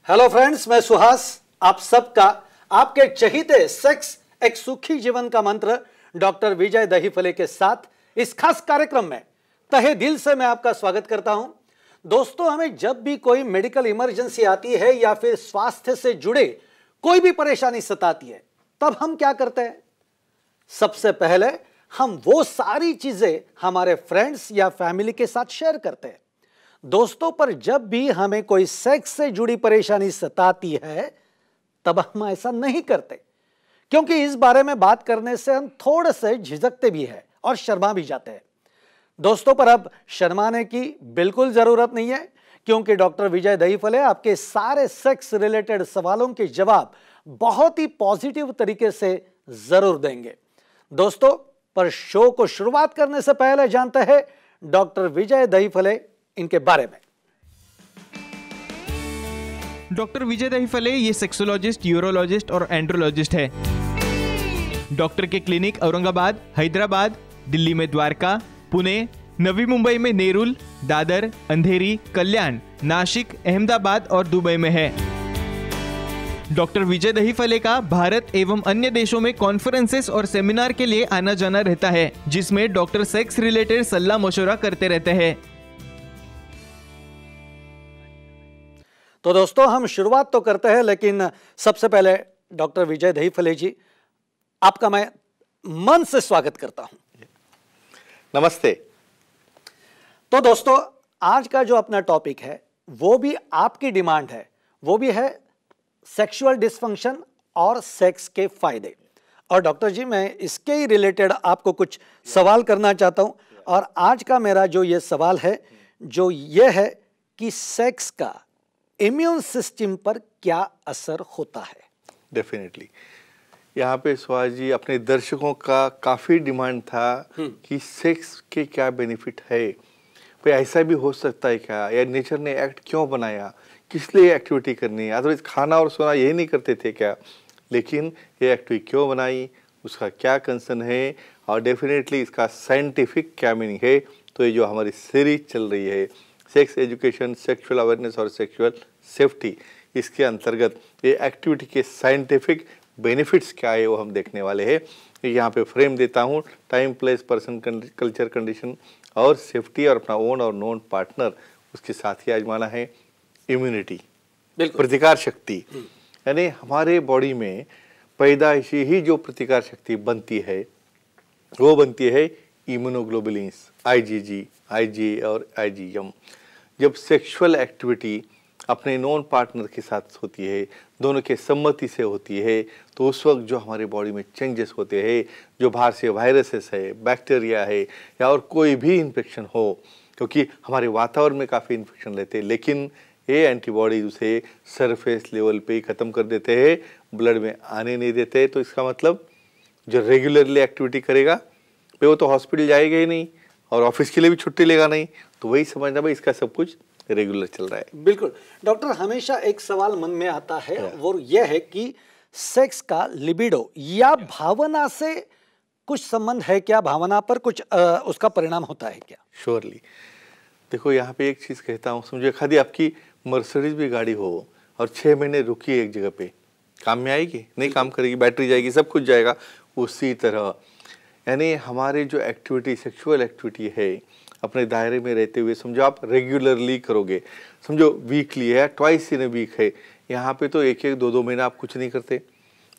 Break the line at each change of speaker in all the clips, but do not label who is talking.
Hello friends, मैं सुहास आप सबका आपके चहीते सेक्स एक सुखी जीवन का मंत्र डॉक्टर विजय दहीफले के साथ इस खास कार्यक्रम में तहे दिल से मैं आपका स्वागत करता हूं। दोस्तों, हमें जब भी कोई मेडिकल इमरजेंसी आती है या फिर स्वास्थ्य से जुड़े कोई भी परेशानी सताती है, तब हम क्या करते हैं? सबसे पहले हम वो सारी चीजें हमारे फ्रेंड्स या फैमिली के साथ शेयर करते हैं। दोस्तों, पर जब भी हमें कोई सेक्स से जुड़ी परेशानी सताती है तब हम ऐसा नहीं करते, क्योंकि इस बारे में बात करने से हम थोड़े से झिझकते भी हैं और शर्मा भी जाते हैं। दोस्तों, पर अब शर्माने की बिल्कुल जरूरत नहीं है, क्योंकि डॉक्टर विजय दहीफले आपके सारे सेक्स रिलेटेड सवालों के जवाब बहुत ही पॉजिटिव तरीके से जरूर देंगे। दोस्तों, पर शो को शुरुआत करने से पहले जानते हैं डॉक्टर विजय दहीफले इनके बारे में।
डॉक्टर विजय दहीफले ये सेक्सोलॉजिस्ट, यूरोलॉजिस्ट और एंड्रोलॉजिस्ट है। डॉक्टर के क्लिनिक औरंगाबाद, हैदराबाद, दिल्ली में द्वारका, पुणे, नवी मुंबई में नेरुल, दादर, अंधेरी, कल्याण, नासिक, अहमदाबाद और दुबई में है। डॉक्टर विजय दहीफले का भारत एवं अन्य देशों में कॉन्फ्रेंसेस और सेमिनार के लिए आना जाना रहता है, जिसमें डॉक्टर सेक्स रिलेटेड सलाह मशवरा करते रहते हैं।
तो दोस्तों, हम शुरुआत तो करते हैं, लेकिन सबसे पहले डॉक्टर विजय दहीफले जी, आपका मैं मन से स्वागत करता हूं।
नमस्ते।
तो दोस्तों, आज का जो अपना टॉपिक है वो भी आपकी डिमांड है, वो भी है सेक्सुअल डिसफंक्शन और सेक्स के फायदे। और डॉक्टर जी, मैं इसके ही रिलेटेड आपको कुछ सवाल करना चाहता हूं। और आज का मेरा जो ये सवाल है, जो ये है कि सेक्स का इम्यून सिस्टम पर क्या असर होता है?
डेफिनेटली यहाँ पे सुहास जी, अपने दर्शकों का काफ़ी डिमांड था कि सेक्स के क्या बेनिफिट है, भाई ऐसा भी हो सकता है क्या, या नेचर ने एक्ट क्यों बनाया, किस लिए एक्टिविटी करनी है, अदरवाइज खाना और सोना यही नहीं करते थे क्या, लेकिन ये एक्टिविटी क्यों बनाई, उसका क्या कंसर्न है, और डेफिनेटली इसका साइंटिफिक क्या मीनिंग है। तो ये जो हमारी सीरीज चल रही है सेक्स एजुकेशन, सेक्सुअल अवेयरनेस और सेक्सुअल सेफ्टी, इसके अंतर्गत ये एक्टिविटी के साइंटिफिक बेनिफिट्स क्या है वो हम देखने वाले हैं। यहाँ पे फ्रेम देता हूँ, time, place, person, culture, condition और सेफ्टी, और अपना ओन और नोन पार्टनर, उसके साथ ही आजमाना है इम्यूनिटी, प्रतिकार शक्ति। यानी हमारे बॉडी में पैदाइशी ही जो प्रतिकार शक्ति बनती है वो बनती है इम्यूनोग्लोबुलिन्स, आईजीजी, आईजी और आईजीएम। जब सेक्सुअल एक्टिविटी अपने नॉन पार्टनर के साथ होती है, दोनों के सम्मति से होती है, तो उस वक्त जो हमारे बॉडी में चेंजेस होते हैं, जो बाहर से वायरसेस है, बैक्टीरिया है, या और कोई भी इन्फेक्शन हो, क्योंकि हमारे वातावरण में काफ़ी इन्फेक्शन रहते हैं, लेकिन ये एंटीबॉडीज उसे सरफेस लेवल पे ही ख़त्म कर देते हैं, ब्लड में आने नहीं देते। तो इसका मतलब जो रेगुलरली एक्टिविटी करेगा वो तो हॉस्पिटल जाएगा ही नहीं और ऑफिस के लिए भी छुट्टी लेगा नहीं, तो वही समझना भाई इसका सब कुछ रेगुलर चल रहा है।
बिल्कुल डॉक्टर, हमेशा एक सवाल मन में आता है, वो यह है कि सेक्स का लिबिडो या भावना से कुछ संबंध है क्या? भावना पर कुछ उसका परिणाम होता है क्या?
श्योरली। देखो, यहाँ पे एक चीज़ कहता हूँ, समझो खाली आपकी मर्सिडीज भी गाड़ी हो और 6 महीने रुकी एक जगह पे, काम में आएगी? नहीं काम करेगी, बैटरी जाएगी, सब कुछ जाएगा। उसी तरह यानी हमारे जो एक्टिविटी, सेक्सुअल एक्टिविटी है, अपने दायरे में रहते हुए समझो आप रेगुलरली करोगे, समझो वीकली है, ट्वाइस इन अ वीक है, यहाँ पे तो 1-1, 2-2 महीना आप कुछ नहीं करते,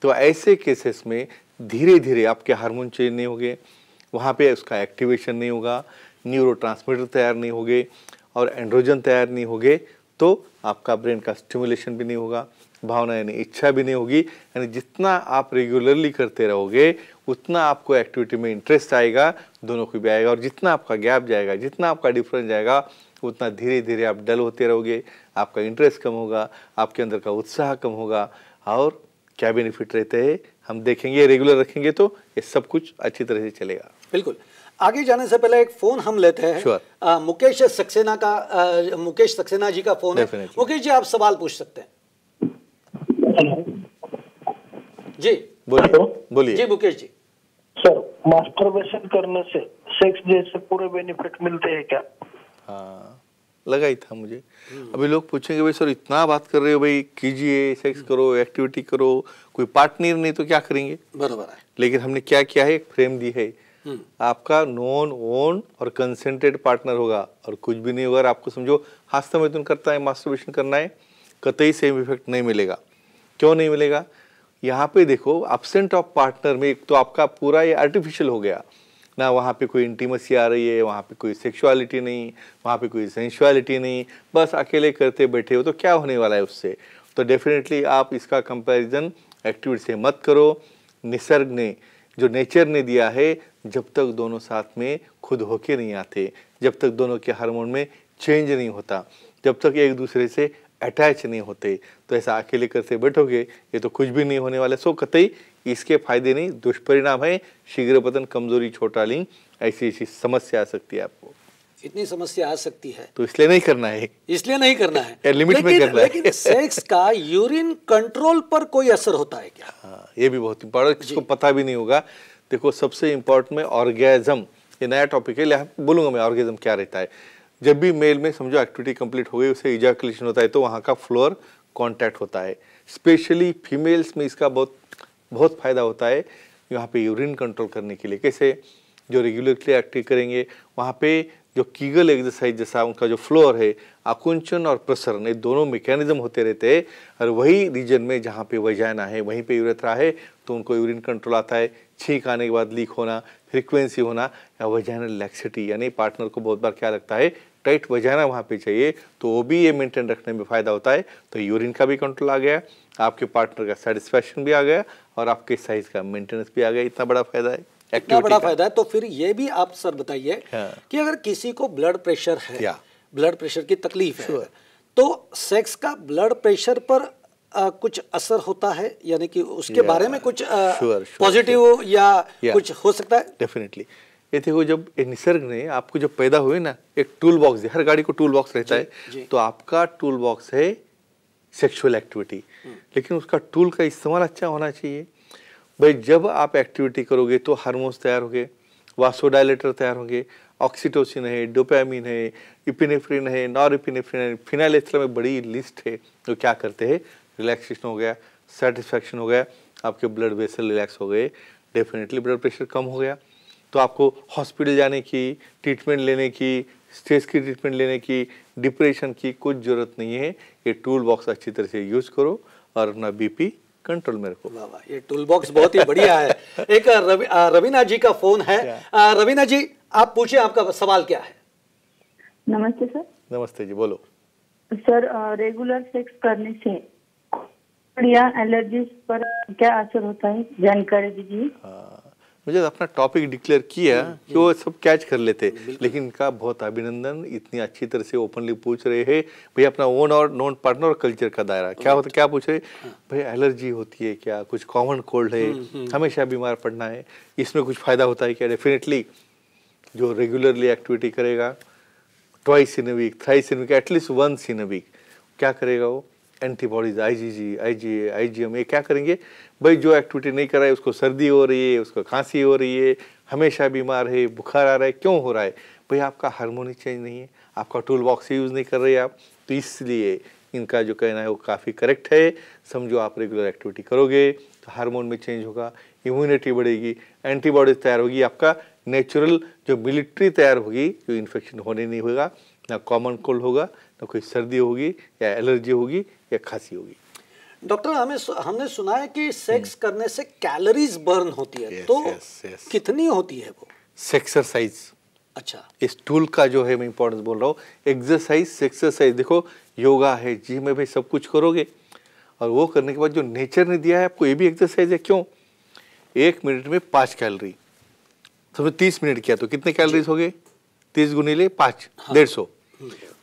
तो ऐसे केसेस में धीरे धीरे आपके हार्मोन चेंज नहीं होंगे, वहाँ पे उसका एक्टिवेशन नहीं होगा, न्यूरोट्रांसमीटर तैयार नहीं होंगे और एंड्रोजन तैयार नहीं होंगे, तो आपका ब्रेन का स्टिमुलेशन भी नहीं होगा, भावना यानी इच्छा भी नहीं होगी। यानी जितना आप रेगुलरली करते रहोगे उतना आपको एक्टिविटी में इंटरेस्ट आएगा, दोनों को भी आएगा, और जितना आपका गैप जाएगा, जितना आपका डिफरेंस जाएगा, उतना धीरे धीरे आप डल होते रहोगे, आपका इंटरेस्ट कम होगा, आपके अंदर का उत्साह कम होगा। और क्या बेनिफिट रहते हैं हम देखेंगे, रेगुलर रखेंगे तो ये सब कुछ अच्छी तरह से चलेगा।
बिल्कुल। आगे जाने से पहले एक फोन हम लेते हैं।
Sure.
मुकेश सक्सेना जी का फोन है। मुकेश जी, आप सवाल पूछ सकते हैं। जी
बोलिए
जी मुकेश जी।
सर, मास्टरबेशन करने से सेक्स जैसे पूरे बेनिफिट मिलते हैं क्या?
हाँ, लगा ही था मुझे। अभी लोग पूछेंगे भाई सर इतना बात कर रहे हो, भाई कीजिए, सेक्स करो, एक्टिविटी करो, कोई पार्टनर नहीं तो क्या करेंगे।
बराबर है।
लेकिन हमने क्या किया है, एक फ्रेम दी है, आपका नॉन ओन और कंसेंटेड पार्टनर होगा और कुछ भी नहीं होगा। अगर आपको समझो हस्तमैथुन करता है, मास्टरबेशन करना है, कतई सेम इफेक्ट नहीं मिलेगा। क्यों नहीं मिलेगा? यहाँ पे देखो एब्सेंट ऑफ पार्टनर में एक तो आपका पूरा ये आर्टिफिशियल हो गया ना, वहाँ पे कोई इंटीमेसी आ रही है, वहाँ पे कोई सेक्सुअलिटी नहीं, वहाँ पे कोई सेंसुअलिटी नहीं, बस अकेले करते बैठे हो तो क्या होने वाला है उससे। तो डेफिनेटली आप इसका कंपैरिजन एक्टिविटी से मत करो। निसर्ग ने, जो नेचर ने दिया है, जब तक दोनों साथ में खुद होके नहीं आते, जब तक दोनों के हार्मोन में चेंज नहीं होता, जब तक एक दूसरे से अटैच नहीं होते, तो ऐसा अकेले करते बैठोगे ये तो कुछ भी नहीं होने वाला। सो कतई इसके फायदे नहीं, दुष्परिणाम है, शीघ्र पतन, कमजोरी, छोटा लिंग, ऐसी ऐसी समस्या आ सकती है आपको।
इतनी समस्या आ सकती है
तो इसलिए नहीं करना है,
इसलिए नहीं करना है,
या लिमिट में करना है।
लेकिन सेक्स का यूरिन कंट्रोल पर कोई असर होता है क्या?
हाँ, ये भी बहुत इंपॉर्टेंट, किसको पता भी नहीं होगा। देखो सबसे इंपॉर्टेंट में ऑर्गेजम, ये नया टॉपिक है, बोलूंगा मैं ऑर्गेजम क्या रहता है। जब भी मेल में समझो एक्टिविटी कंप्लीट हो गई, उसे इजैकुलेशन होता है, तो वहाँ का फ्लोर कांटेक्ट होता है। स्पेशली फीमेल्स में इसका बहुत फायदा होता है यहाँ पे यूरिन कंट्रोल करने के लिए। कैसे? जो रेगुलरली एक्टिव करेंगे, वहाँ पे जो कीगल एक्सरसाइज जैसा उनका जो फ्लोर है, आकुंचन और प्रसरण, ये दोनों मैकेनिज्म होते रहते हैं, और वही रीजन में जहाँ पे वजाइना है, वहीं पे यूरेथ्रा है, तो उनको यूरिन कंट्रोल आता है। छींक आने के बाद लीक होना, फ्रीक्वेंसी होना, या वजाइनल लैक्सिटी, यानी पार्टनर को बहुत बार क्या लगता है टाइट वजाइना वहाँ पे चाहिए, तो वो भी ये मेंटेन रखने में फायदा होता है। तो यूरिन का भी कंट्रोल आ गया, आपके पार्टनर का सेटिस्फैक्शन भी आ गया, और आपके साइज का मेंटेनेंस भी आ गया। इतना बड़ा फायदा है,
इतना बड़ा फायदा है। तो फिर ये भी आप सर बताइए कि अगर किसी को ब्लड प्रेशर है, ब्लड प्रेशर की तकलीफ है, तो सेक्स का ब्लड प्रेशर पर कुछ असर होता है, यानी कि उसके बारे में कुछ पॉजिटिव या कुछ हो सकता है?
डेफिनेटली। ये देखो, जब निसर्ग ने आपको जब पैदा हुए ना, एक टूल बॉक्स है, हर गाड़ी को टूल बॉक्स रहता है, तो आपका टूल बॉक्स है सेक्सुअल एक्टिविटी, लेकिन उसका टूल का इस्तेमाल अच्छा होना चाहिए। भाई जब आप एक्टिविटी करोगे तो हार्मोन्स तैयार होंगे, वासोडायलेटर तैयार होंगे, ऑक्सीटोसिन है, डोपामिन है, इपिनेफ्रिन है, नॉरइपिनेफ्रिन है, फिनाइलेथ्रम में बड़ी लिस्ट है जो क्या करते हैं, रिलैक्सेशन हो गया, सेटिस्फैक्शन हो गया, आपके ब्लड वेसल रिलैक्स हो गए, डेफिनेटली ब्लड प्रेशर कम हो गया। तो आपको हॉस्पिटल जाने की, ट्रीटमेंट लेने की, स्ट्रेस की ट्रीटमेंट लेने की, डिप्रेशन की कुछ जरूरत नहीं है। ये टूल बॉक्स अच्छी तरह से यूज करो और अपना बीपी कंट्रोल में रखो।
वाह, ये टूल बॉक्स बहुत ही बढ़िया है। एक रवीना जी का फोन है। रवीना जी, आप पूछिए, आपका सवाल क्या है?
नमस्ते सर।
नमस्ते जी, बोलो।
सर, रेगुलर सेक्स करने से या एलर्जीज पर क्या असर होता है, जानकारी दीजिए।
मुझे अपना टॉपिक डिक्लेयर किया कि वो सब कैच कर लेते, लेकिन इनका बहुत अभिनंदन, इतनी अच्छी तरह से ओपनली पूछ रहे हैं। भाई अपना ओन और नॉन पार्टनर और कल्चर का दायरा क्या होता है, क्या पूछ रहे? भाई एलर्जी होती है क्या, कुछ कॉमन कोल्ड है, हमेशा बीमार पड़ना है, इसमें कुछ फायदा होता है क्या? डेफिनेटली जो रेगुलरली एक्टिविटी करेगा, twice in a week, thrice in a week, at least once in a week, क्या करेगा वो? एंटीबॉडीज, आईजीजी, आईजीए, आईजीएम, ये क्या करेंगे? भाई जो एक्टिविटी नहीं कर रहा है, उसको सर्दी हो रही है, उसको खांसी हो रही है, हमेशा बीमार है, बुखार आ रहा है, क्यों हो रहा है? भाई आपका हार्मोन चेंज नहीं है, आपका टूल बॉक्स यूज़ नहीं कर रहे आप, तो इसलिए इनका जो कहना है वो काफ़ी करेक्ट है। समझो आप रेगुलर एक्टिविटी करोगे तो हार्मोन में चेंज होगा, इम्यूनिटी बढ़ेगी, एंटीबॉडीज तैयार होगी, आपका नेचुरल जो मिलिट्री तैयार होगी, जो इन्फेक्शन होने नहीं होगा, ना कॉमन कोल्ड होगा, ना कोई सर्दी होगी या एलर्जी होगी या खांसी होगी।
डॉक्टर, हमने सुना है कि सेक्स करने से कैलोरीज बर्न होती है, तो कितनी होती है वो?
एक्सरसाइज।
अच्छा,
इस टूल का जो है मैं इंपॉर्टेंस बोल रहा हूँ, एक्सरसाइज। देखो योगा है, जिम है, भाई सब कुछ करोगे, और वो करने के बाद जो नेचर ने दिया है आपको, ये भी एक्सरसाइज है। क्यों? 1 मिनट में 5 कैलोरी, तो 30 मिनट किया तो कितने कैलोरीज हो गए? 30 गुणिले 5, 150।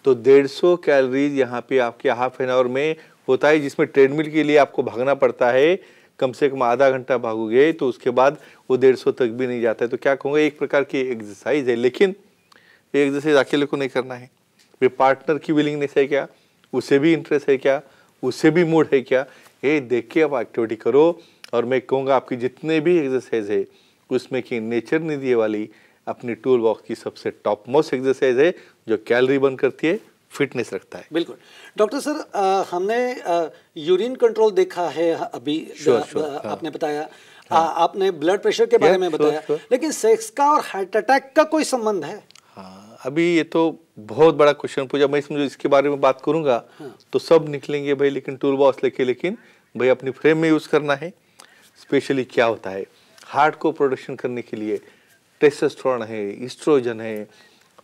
तो 150 कैलोरीज यहाँ पे आपके हाफ एन आवर में होता है, जिसमें ट्रेडमिल के लिए आपको भागना पड़ता है, कम से कम आधा घंटा भागोगे तो उसके बाद वो 150 तक भी नहीं जाता है। तो क्या कहूँगा, एक प्रकार की एक्सरसाइज है, लेकिन ये एक्सरसाइज अकेले को नहीं करना है। वे पार्टनर की विलिंगनेस है क्या, उसे भी इंटरेस्ट है क्या, उसे भी मूड है क्या, ये देख के आप एक्टिविटी करो। और मैं कहूँगा आपकी जितने भी एक्सरसाइज है उसमें कि नेचर निधि वाली अपनी टूल बॉक्स की सबसे टॉप मोस्ट एक्सरसाइज है, जो कैलोरी बर्न करती है, फिटनेस रखता है।
बिल्कुल डॉक्टर सर, हमने यूरिन कंट्रोल देखा है अभी, आपने बताया, आपने ब्लड प्रेशर के बारे में बताया, लेकिन सेक्स का और हार्ट अटैक का कोई संबंध है?
हाँ, अभी ये तो बहुत बड़ा क्वेश्चन पूछा। मैं समझो इसके बारे में बात करूंगा तो सब निकलेंगे भाई, लेकिन टूल बॉक्स लेके, लेकिन भाई अपनी फ्रेम में यूज करना है। स्पेशली क्या होता है, हार्ट को प्रोडक्शन करने के लिए टेस्टोस्टेरोन है, ईस्ट्रोजन है,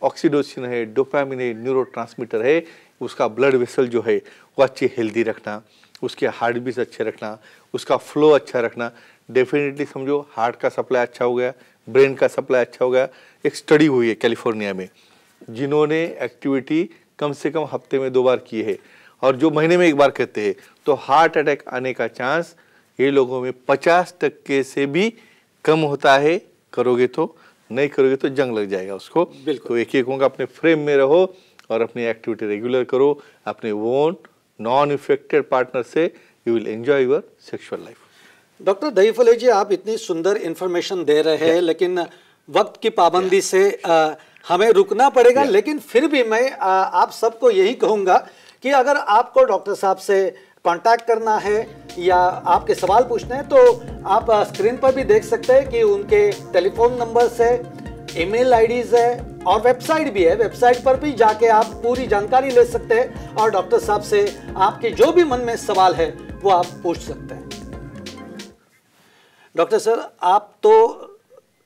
ऑक्सीटोसिन है, डोपामिन है, न्यूरोट्रांसमीटर है। उसका ब्लड वेसल जो है वो अच्छे हेल्दी रखना, उसके हार्ट बीट अच्छे रखना, उसका फ्लो अच्छा रखना। डेफिनेटली समझो हार्ट का सप्लाई अच्छा हो गया, ब्रेन का सप्लाई अच्छा हो गया। एक स्टडी हुई है कैलिफोर्निया में, जिन्होंने एक्टिविटी कम से कम हफ्ते में 2 बार की है और जो महीने में 1 बार करते हैं, तो हार्ट अटैक आने का चांस ये लोगों में 50% से भी कम होता है। करोगे तो, नहीं करोगे तो जंग लग जाएगा उसको। तो एक होगा अपने फ्रेम में रहो और अपनी एक्टिविटी रेगुलर करो अपने ओन नॉन इफेक्टेड पार्टनर से, you will enjoy your sexual life.
Doctor Dahiphale ji, आप इतनी सुंदर इंफॉर्मेशन दे रहे हैं, लेकिन वक्त की पाबंदी से हमें रुकना पड़ेगा। लेकिन फिर भी मैं आप सबको यही कहूँगा कि अगर आपको डॉक्टर साहब से कांटेक्ट करना है या आपके सवाल पूछने हैं, तो आप स्क्रीन पर भी देख सकते हैं कि उनके टेलीफोन नंबर्स है, ईमेल आईडीज है और वेबसाइट भी है। वेबसाइट पर भी जाके आप पूरी जानकारी ले सकते हैं और डॉक्टर साहब से आपके जो भी मन में सवाल है वो आप पूछ सकते हैं। डॉक्टर सर, आप तो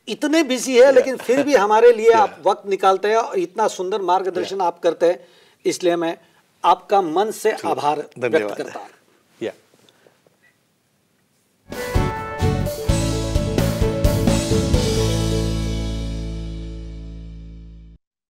इतने बिजी है, लेकिन फिर भी हमारे लिए आप वक्त निकालते हैं और इतना सुंदर मार्गदर्शन आप करते हैं, इसलिए मैं आपका मन से आभार व्यक्त करता हूं।